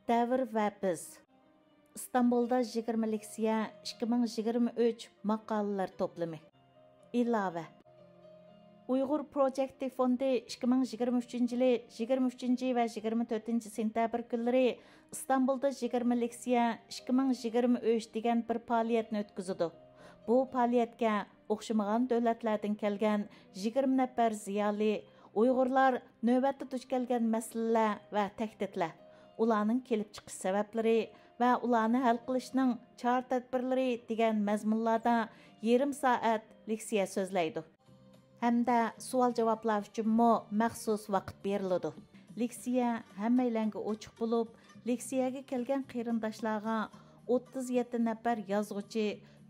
Davr va biz. İstanbulda 20 leksiya 2023 maqolalar toplami. İlave. Uyghur Project Fondi 2023-yili 23 va 24 sentabr kunlari İstanbulda 20 leksiya 2023 degan bir faoliyatni o'tkazadi. Bu faoliyatga o'xshamagan davlatlardan kelgan 20 nafar ziyoli Uyg'urlar navbatda duch kelgan masalalar va tahdidlar, ularning kelib chiqish sabablari va ularni hal qilishning chora-tadbirlari degan mazmunlarda yarim soat leksiya so'zlaydi. Hamda savol-javoblar uchun maxsus vaqt beriladi. Leksiya hammalarga ochiq bo'lib, leksiyaga kelgan qarindoshlarga 37 nafar yozuvchi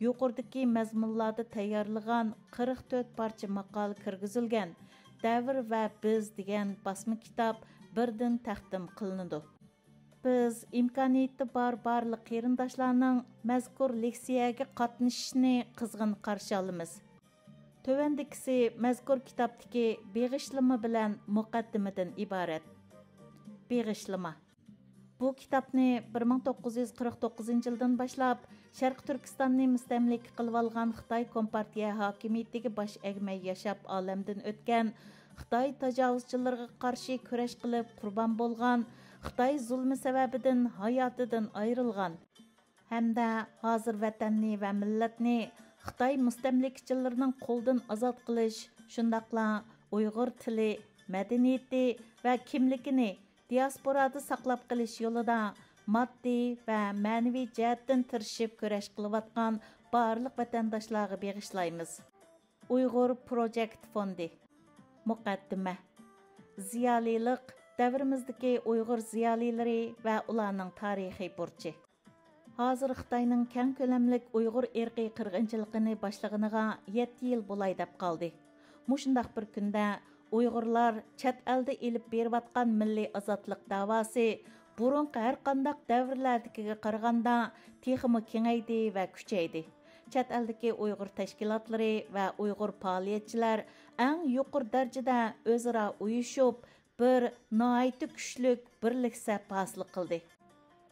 yuqoridagi mazmunlarda tayyorlagan 44 parcha maqola kirgizilgan Davr va biz degan basma kitob birdan taqdim qilinadi. Biz imkoniyati barliq qarindoshlarning mazkur leksiyaga qatnashishini qizg'in qarshi olamiz. Tövəndikisi mazkur kitobdagi beg'ishlama bilan muqaddimadan iborat. Beg'ishlama. Bu kitobni 1949 yildan boshlab Sharq Turkistonni mustamlika qilib olgan Xitoy Kompartiya hokimiyatiga bosh egmay yashab olamdan o'tgan Xitoy tajovuzchilariga qarshi kurash qilib qurbon bo'lgan, Xitoy zulmi sababidan hayotidan ayrilgan hamda hozir vatanni va millatni Xitoy mustamlikachilarning qo'ldan ozod qilish, shundaqla Uyg'ur tili, madaniyati va kimligini diasporada saqlab qilish yo'lida moddiy va ma'naviy jihatdan tirishib kurash qilayotgan barliq vatandoshlarga bag'ishlaymiz. Uyg'ur Project Fondi. Muqaddima. Ziyolilik davrimizdagi Uyg'ur ziyolilari va ularning tarixiy burchi. Hozir Xitoyning keng ko'lamlik Uyg'ur irqiy qirg'inchiligini boshlaganiga 7 yil bo'lay deb qoldi. Mushundaq bir kunda Uyg'urlar chet elda elib berayotgan milliy ozodlik da'vosi burunqi har qandaq davrlardagiga qaraganda texmi kengaydi va kuchaydi. Chet eldagi Uyg'ur tashkilotlari va Uyg'ur faoliyatchilar eng yuqori darajada o'zaro uyushib, bir nihoyatda kuchli birlik saf hosil qildi.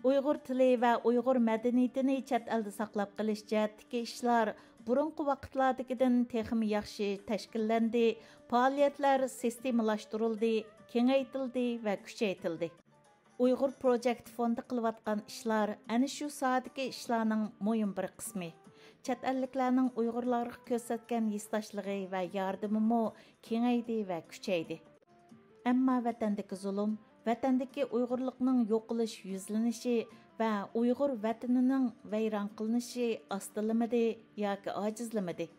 Uyg'ur tili va Uyg'ur madaniyatini chet elda saqlab qilish jihatdagi ishlar burunqi vaqtlardagidan texmi yaxshi tashkillandi, faoliyatlar sistemalashtirildi, kengaytirildi va kuchaytirildi. Uyg'ur Project Fondi qilayotgan ishlar ana shu sohadagi ishlarning muhim bir qismi. Chet elliklarning Uyg'urlarga ko'rsatgan yesdoshligi va yordami kengaydi va kuchaydi. Ammo vatandagi zulm, vatandagi Uyg'urlikning yo'qolish yuzlanishi va Uyg'ur vatanining vayron qilinishi ostilamadi yoki ojizlamadi.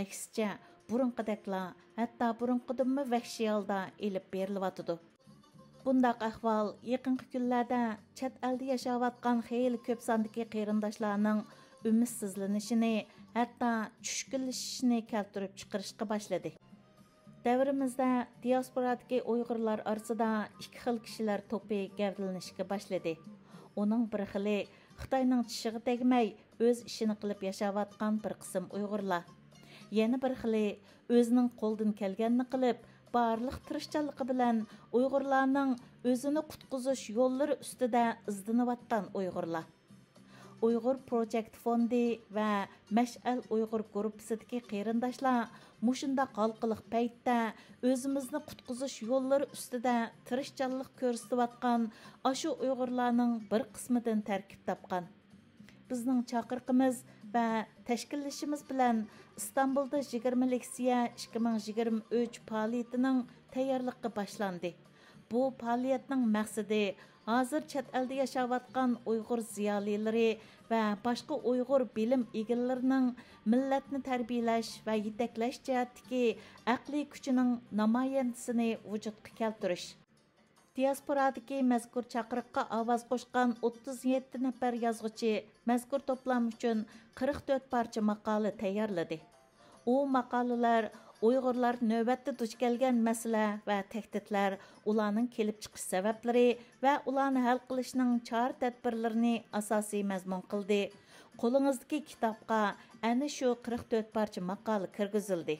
Aksicha, burunqidakla, hatto burunqidanmi vahshiy holda elib berilyotidi. Bundaq ahvol yaqinqi kunlarda chet elda yashayotgan xeyli ko'p sondagi qarindoshlarning umidsizlanishini, hatto tushkunlashishini keltirib chiqarishga boshladi. Davrimizda diasporadagi Uyg'urlar orasida ikki xil kishilar to'pi gavdalanishga boshladi. Uning bir xili Xitoyning tishiga tegmay o'z ishini qilib yashayotgan bir qism Uyg'urlar. Yana bir xili o'zining qo'ldan kelganini qilib, barliq tirishchanligi bilan Uyg'urlarning o'zini qutqizish yo'llari ustida izlanayotgan Uyg'urlar. Uyg'ur Project Fondi va Mash'al Uyg'ur gruppasidagi qarindoshlar mushunda qalqiliq paytda o'zimizni qutqizish yo'llari ustida tirishchanlik ko'rsatayotgan ashu Uyg'urlarning bir qismidan tarkib topgan. Bizning chaqiriqimiz va tashkillashimiz bilan İstanbulda 20 leksiya 2023 faoliyatining tayyorligi boshlandi. Bu faoliyatning maqsadi hozir chet elda yashayotgan Uyg'ur ziyolilari va boshqa Uyg'ur bilim egalarining millatni tarbiyalash va yetaklash jihatdagi aqliy kuchining namoyandasini vujudga keltirish. Diasporadagi mazkur chaqiriqqa ovoz qo'shgan 37 nafar yozuvchi mazkur to'plam uchun 44 parcha maqola tayyorladi. U maqolalar Uyg'urlar navbatda duch kelgan masala va tahdidlar, ularning kelib chiqish sabablari va ularni hal qilishning chora-tadbirlarini asosiy mazmun qildi. Qo'lingizdagi kitobga ana shu 44 parcha maqola kirgizildi.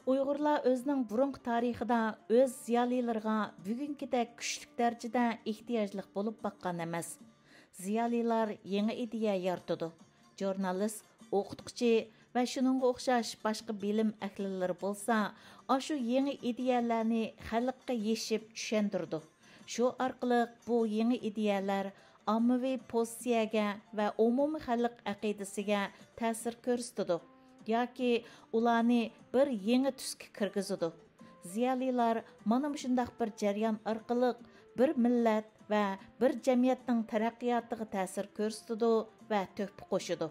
Uyg'urlar o'zining burungi tarixida o'z ziyolilarga bugünkidek kuchlik darajada ehtiyojliq bo'lib baqqan emas. Ziyolilar yangi ideya yaratadi. Jurnalist, o'qituvchi va shuningga o'xshash boshqa bilim ahllilari bo'lsa, shu yangi ideyalarni xalqqa yeshib tushuntirdi. Shu orqali bu yangi ideyalar ommaviy pozitsiyaga va umumiy xalq aqidasiga ta'sir ko'rsatadi yoki ularni bir yangi tusga kirgizadi. Ziyolilar mana shunday bir jarayon orqali bir millat va bir jamiyatning taraqqiyotiga ta'sir ko'rsatadi va to'hfa qo'shadi.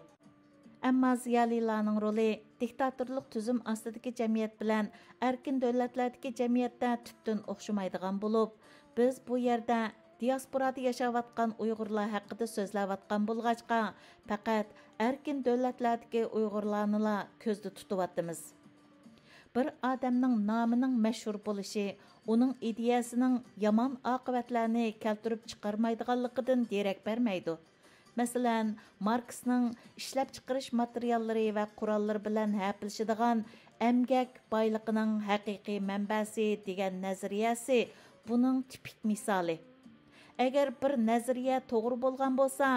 Ammo ziyolilarning roli diktatorlik tuzum ostidagi jamiyat bilan erkin davlatlardagi jamiyatda tubdan o'xshamaydigan bo'lib, biz bu yerda diasporada yashayotgan Uyg'urlar haqida so'zlayotgan bo'lg'achqa, faqat erkin davlatlardagi Uyg'urlarni ko'zda tutyapmiz. Bir odamning nomining mashhur bo'lishi uning ideyasining yomon oqibatlarni keltirib chiqarmaydiganligidan derak bermaydi. Masalan, Marksning ishlab chiqarish materiallari va qurollari bilan hapilishadigan emgak boyligining haqiqiy manbasi degan nazariyasi buning tipik misoli. Agar bir nazariya to'g'ri bo'lgan bo'lsa,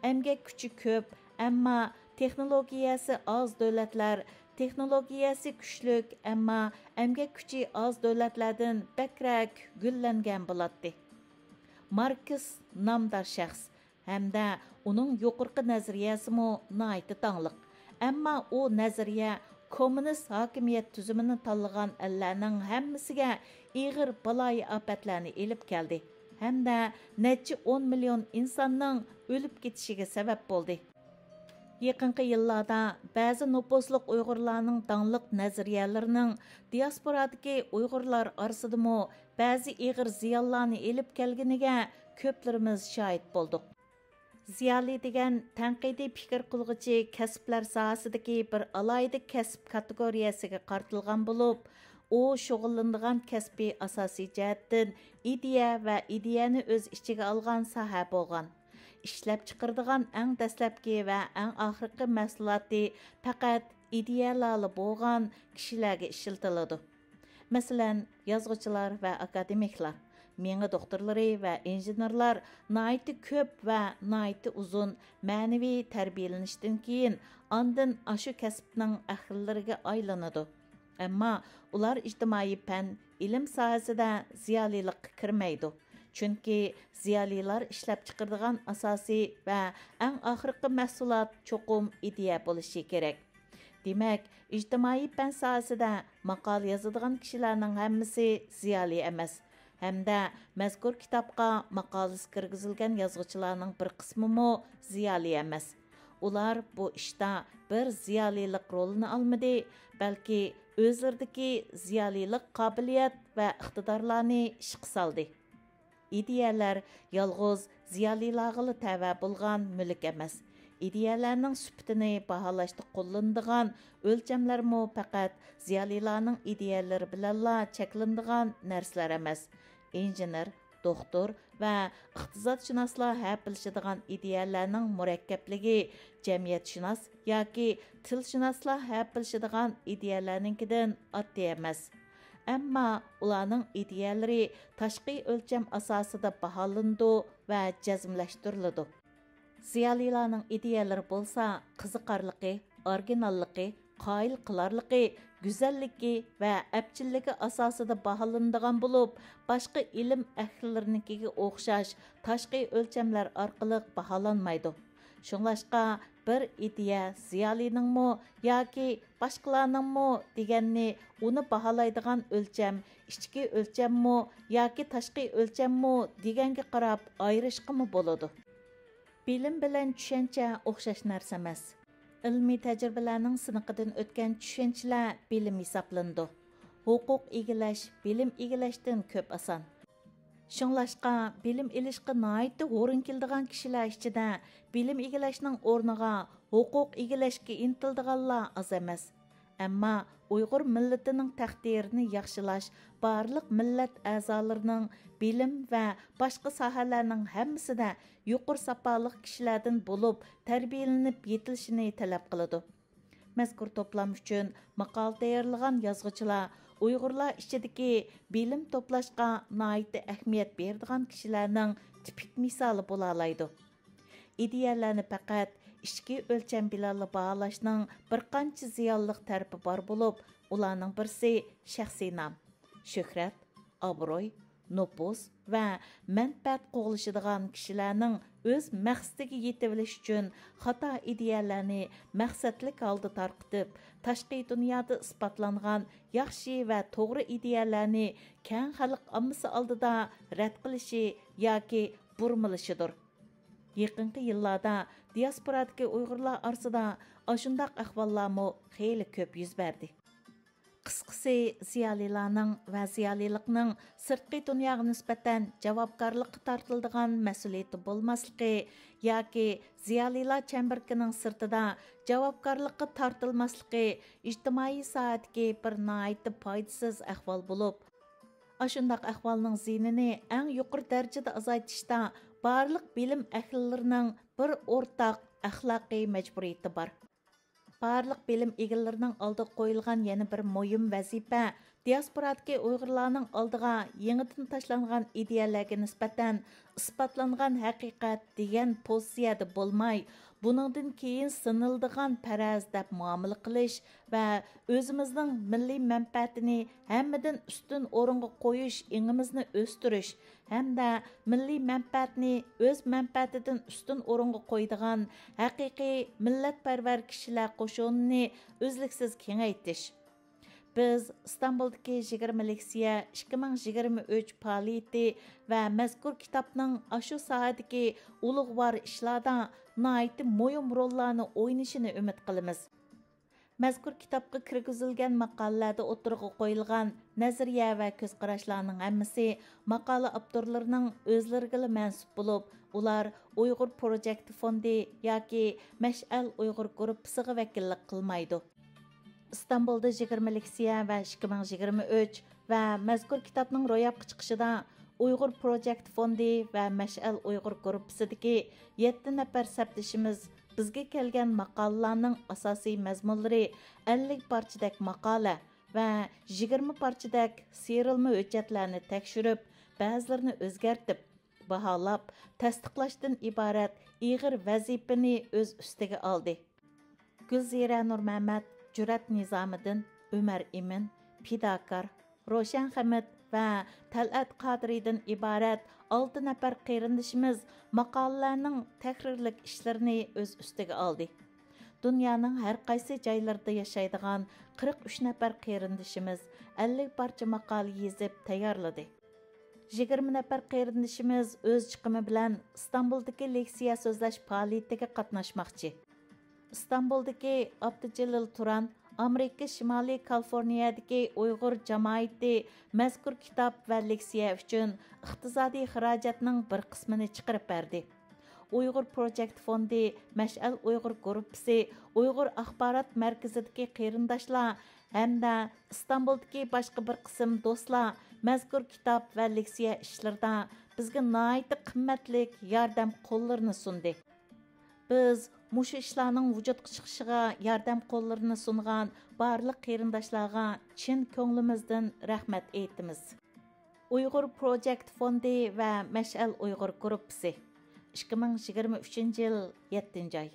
emgak kuchi ko'p, ammo texnologiyasi oz davlatlar, texnologiyasi kuchlik, ammo emgak kuchi oz davlatlardan bakrak gullangan bo'ladi. Marks nomdor shaxs hamda uning yuqorqi nazariyasimi nihoyatda tangliq. Ammo u nazariya kommunist hokimiyat tuzumini tanlagan ellarning hammasiga ig'ir baloyi ofatlarni elib keldi. Hamda necha 10 million insonning o'lib ketishiga sabab bo'ldi. Yaqinqi yillarda ba'zi nupusliq Uyg'urlarning dangliq nazariyalarining diasporadagi Uyg'urlar orasidami ba'zi ig'ir ziyonlarni elib kelganiga ko'plarimiz shohid bo'ldik. Ziyoli degan tanqidiy fikr qilg'uchi kasblar sohasidagi bir alohida kasb kategoriyasiga qaratilgan bo'lib, u shug'ullanadigan kasbiy asosiy jihatdan ideya va ideyani o'z ichiga olgan soha bo'lgan. Ishlab chiqaradigan eng dastlabki va eng oxirgi mahsuloti faqat ideyalarli bo'lgan kishilarga ishlatiladi. Masalan, yozuvchilar va akademiklar, menga doktorlari va injenerlar nihoyatda ko'p va nihoyatda uzun ma'naviy tarbiyalanishdan keyin ondan shu kasbning ahllariga aylanadi. Ammo ular ijtimoiy fan, ilm sohasida ziyolilikqa kirmaydi. Chunki ziyolilar ishlab chiqaradigan asosiy va eng oxirgi mahsulot cho'qim ideya bo'lishi kerak. Demak, ijtimoiy fan sohasida maqola yozadigan kishilarning hammasi ziyoli emas. Hamda mazkur kitobga maqolasi kirgizilgan yozuvchilarning bir qismimi ziyoli emas. Ular bu ishda bir ziyolilik rolini olmadi, balki o'zlaridagi ziyolilik qobiliyat va iqtidorlarni ishga soldi. İdeyalar yalğız ziyolilarga tava bo'lgan mulk emas. İdeyalarning sifatini baholashda qo'llanadigan o'lchamlarmi faqat ziyolilarning ideyalari bilanla cheklanadigan narsalar emas. İnjener, doktor va iqtisodshunoslar hapilishadigan ideyalarning murakkabligi jamiyatshunos yoki tilshunoslar hapilishadigan ideyalarninkidan oddiy emas. Ammo ularning ideyalari tashqi o'lcham asosida baholandi va jazmlashtiriladi. Ziyolilarning ideyalari bo'lsa, qiziqarligi, originalligi, qoyil qilarligi, go'zalligi va apchilligi asosida baholanadigan bo'lib, boshqa ilm ahllarininkiga o'xshash tashqi o'lchamlar orqali baholanmaydi. Shunglashqa bir ideya ziyoliningmi yoki boshqalarningmi deganni uni baholaydigan o'lcham ichki o'lchammi yoki tashqi o'lchammi deganga qarab ayrishqimi bo'ladi. Bilim bilan tushuncha o'xshash narsa emas. Ilmiy tajribalarning siniqidan o'tgan tushunchalar bilim hisoblandi. Huquq egillash bilim egillashdan ko'p oson. Shunglashqa bilim ilishqa nihoyatda o'rin keladigan kishilar ichida bilim egillashning o'rniga huquq egillashga intildiganlar oz emas. Ammo Uyg'ur millatining taqdirini yaxshilash barliq millat a'zolarining bilim va boshqa sohalarning hammasida yuqori safoliq kishilardan bo'lib tarbiyalanib yetilishini talab qiladi. Mazkur to'plam uchun maqol tayyorlagan yozuvchilar Uyg'urlar ichidagi bilim to'plashga nihoyatda ahamiyat beradigan kishilarning tipik misoli bo'la oladi. İdeyalarni faqat ichki o'lcham bilan baholashning bir qancha ziyonli tarafi bor bo'lib, ularning birisi shaxsiy nom, shuhrat, obro'y, nopus va manfaat qo'g'lishadigan kishilarning o'z maqsadiga yetilish uchun xato ideyalarni maqsadlik holda tarqitib, tashqi dunyoda isbotlangan yaxshi va to'g'ri ideyalarni keng xalq ommasi oldida rad qilishi yoki burmilishidir. Yaqinqi yillarda diasporadagi Uyg'urlar orasida ashundaq ahvollarmi xeyli ko'p yuz berdi. Qisqasi, ziyolilarning va ziyolilikning sirtqi dunyoga nisbatan javobgarlikqa tortiladigan mas'uliyati bo'lmasligi yoki ziyolilar chambarkining sirtida javobgarlikqa tortilmasligi ijtimoiy soatga bir nihoyatda foydasiz ahvol bo'lib, ashundaq ahvolning ziyinini eng yuqori darajada azaytishda barliq bilim ahllarining bir o'rtaq axloqiy majburiyati bor. Barliq bilim egalarining oldiga qo'yilgan yana bir muhim vazifa diasporadagi Uyg'urlarning oldiga yangidan tashlangan ideyalarga nisbatan isbotlangan haqiqat degan pozitsiyada bo'lmay, buningdan keyin sinildigan faraz deb muomala qilish va o'zimizning milliy manfaatini hammadan ustun o'ringa qo'yish ingimizni o'stirish hamda milliy manfaatni o'z manfaatidan ustun o'ringa qo'ydigan haqiqiy millatparvar kishilar qo'shunini uzluksiz kengaytirish. Biz İstanbul'daki 20 leksiya 2023 faoliyati va mazkur kitobning ashu sohadagi ulug'vor ishlarda nihoyatda muhim rollarni o'ynashini umid qilamiz. Mazkur kitobga kirgizilgan maqolalarda o'tirg'i qo'yilgan nazariya va ko'zqarashlarning hammasi maqola avtorlarining o'zlariga mansub bo'lib, ular Uyg'ur Project fondi yoki Mash'al Uyg'ur gruppasiga vakillik qilmaydi. İstanbul'da 20 leksiya va 2023 va mazkur kitobning ro'yobga chiqishida Uyg'ur Project fondi va Mash'al Uyg'ur gruppasidagi 7 nafar sabdishimiz bizga kelgan maqolalarning asosiy mazmunlari 50 parchadak maqola va 20 parchadak serilma hujjatlarni tekshirib, ba'zilarini o'zgartib, baholab, tasdiqlashdan iborat ig'ir vazifani o'z ustiga oldi. Gulzira Nurmamat, Jurat Nizomiddin, Umar Imin, Pidakar, Roshan Hamid va Talat Qadiridan iborat 6 nafar qarindishimiz maqolalarning tahrirlik ishlarini o'z ustiga oldi. Dunyoning har qaysi joylarida yashaydigan 43 nafar qarindishimiz 50 parcha maqola yozib tayyorladi. 20 nafar qarindishimiz o'z chiqimi bilan İstanbul'dagi leksiya so'zlash faoliyatiga qatnashmoqchi. İstanbul'daki Abdujalil Turan, Amerika Shimoliy Kaliforniyadagi Uyg'ur jamoati mazkur kitob va leksiya uchun iqtisodiy xarajatning bir qismini chiqarib berdi. Uyg'ur Project fondi, Mash'al Uyg'ur gruppasi, Uyg'ur axborot markazidagi qarindoshlar hamda İstanbul'dagi boshqa bir qism do'stlar mazkur kitob va leksiya ishlarida bizga nihoyatda qimmatli yordam qo'llarini sundi. Biz mushu ishlarning vujudga chiqishiga yordam qo'llarini sungan barliq qarindoshlarga chin ko'nglimizdan rahmat aytamiz. Uyg'ur Project fondi va Mash'al Uyg'ur gruppasi 2023 yil 7 oy.